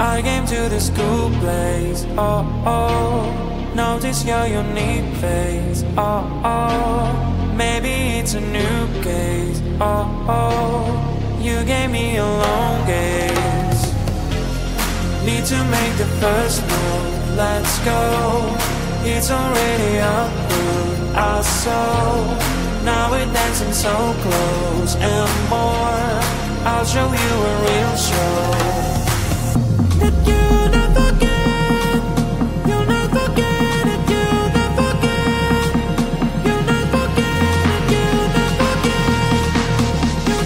I came to the school place, oh, oh. Notice your unique face, oh, oh. Maybe it's a new case, oh, oh. You gave me a long gaze. Need to make the first move, let's go. It's already up with our soul. Now we're dancing so close and more. I'll show you a real show. That you'll never forget. You'll never forget it. You'll never forget. You'll never forget it. You'll never forget. You'll never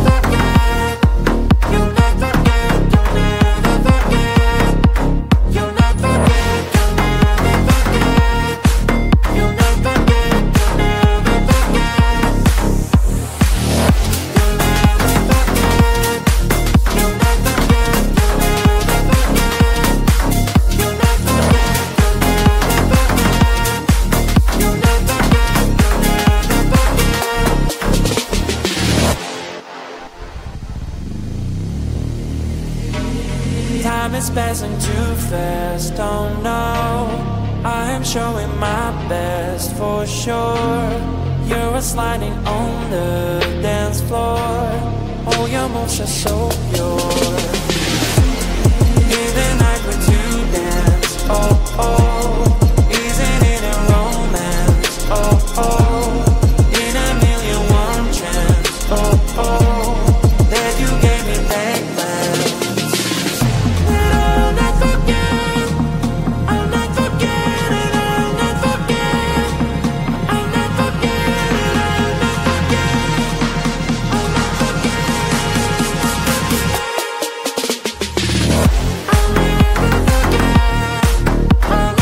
forget. You'll never forget. You'll never forget. You'll never forget. You'll never forget. You'll never forget. You'll never Time is passing too fast, oh no. I am showing my best for sure. You're sliding on the dance floor. All your moves are so pure. Even I could to dance, oh oh. Isn't it a romance, oh oh. In a million one chance, oh oh. That you gave me back then. I'll not forget. I'll not forget it. I'll not forget. I'll not forget it. I'll not forget. I'll not forget. I'll never forget. I'll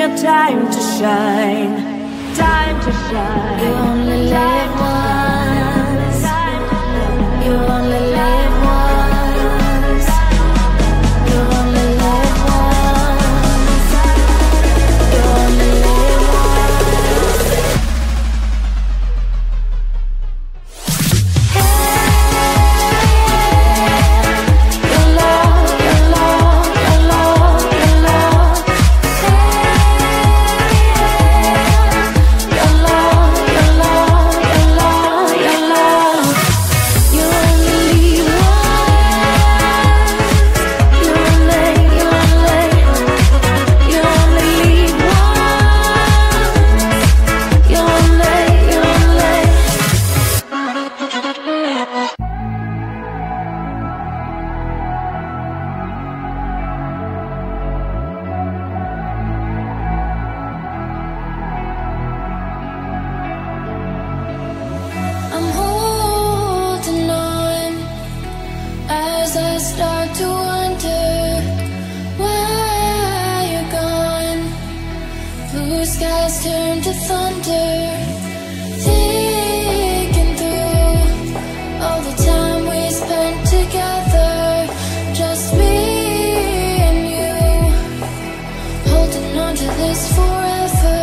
your time to shine. Time to shine. You only live once. You only live once. You only live once. You only live once. Your love, your love, your love, your love. Your love, your love, your love, your love. You only live once. You only, you only, you only live once. You only, you only. I'm holding on as I start to wonder why you're gone. Blue skies turn to thunder, thinking through all the time we spent together, just me and you, holding on to this forever.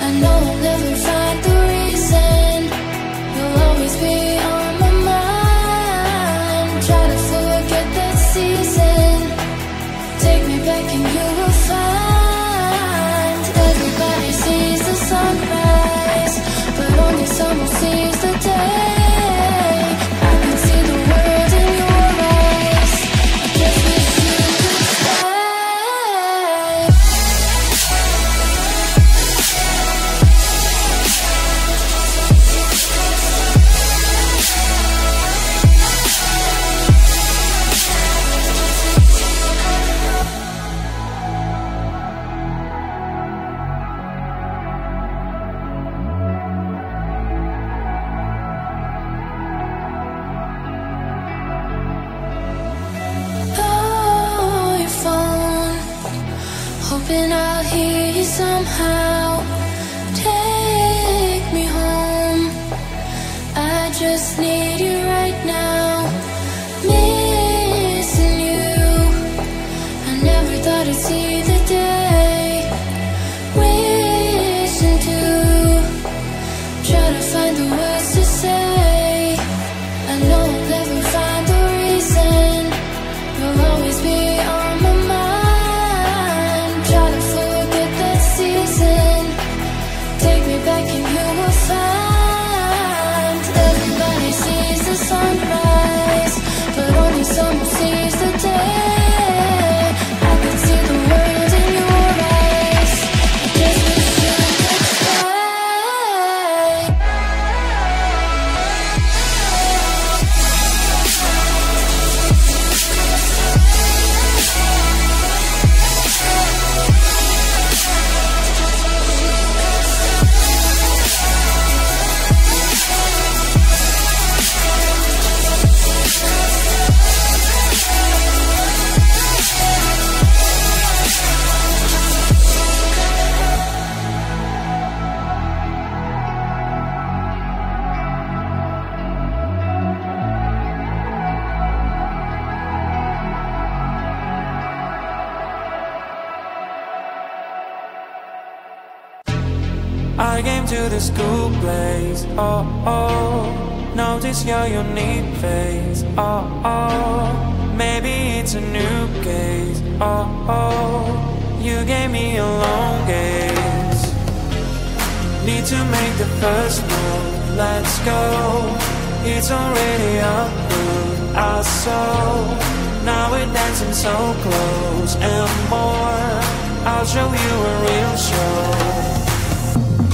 I know I'll never find the reason. You'll always be on my mind. Try to forget that season. Take me back and you will find. Everybody sees the sunrise, but only someone sees the day. I can see the world in your eyes. I just wish you could stay. Oh, your phone, hoping I'll hear you somehow. Take me home. I just need you right now. Missing you. I never thought I'd see the day. Wishing to try to find the words to say. I know I'll never find the reason. You'll always be on my mind. Try to forget that season. Take me back and you will find. Everybody sees the sunrise, but only someone sees the day. I can see the world in your eyes. I just wish you could stay. I came to the school place, oh, oh. Notice your unique face, oh, oh. Maybe it's a new case, oh, oh. You gave me a long gaze. Need to make the first move, let's go. It's already up, I saw. Now we're dancing so close and more. I'll show you a real show.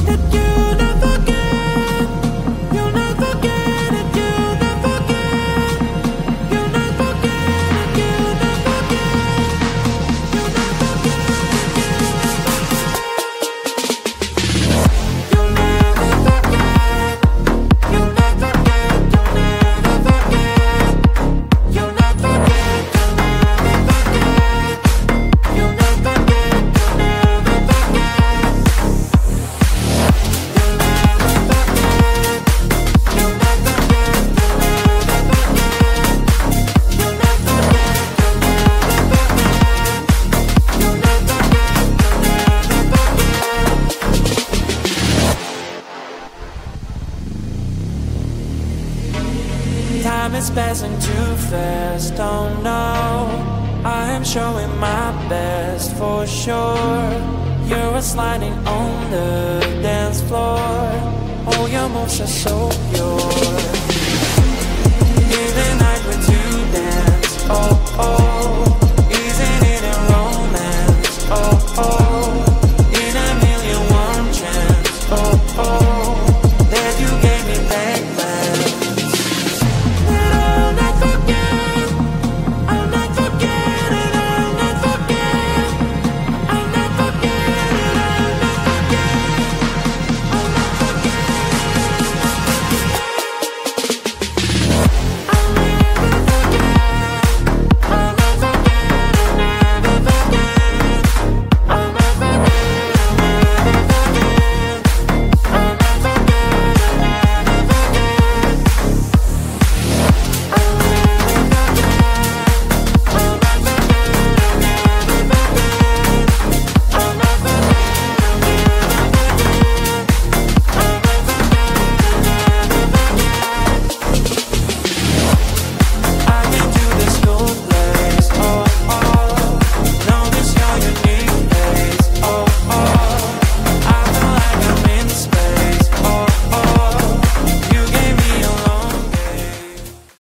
That you never get, you'll never get it, you'll never get, you'll never get it, you'll never get, you'll never get it, you'll never forget, you'll never get, you'll never forget, you'll never get, you'll never get, you'll never get, you'll never forget. is passing too fast, oh no, I am showing my best for sure. You're sliding on the dance floor, all your moves are so pure. In the night when you dance, oh oh,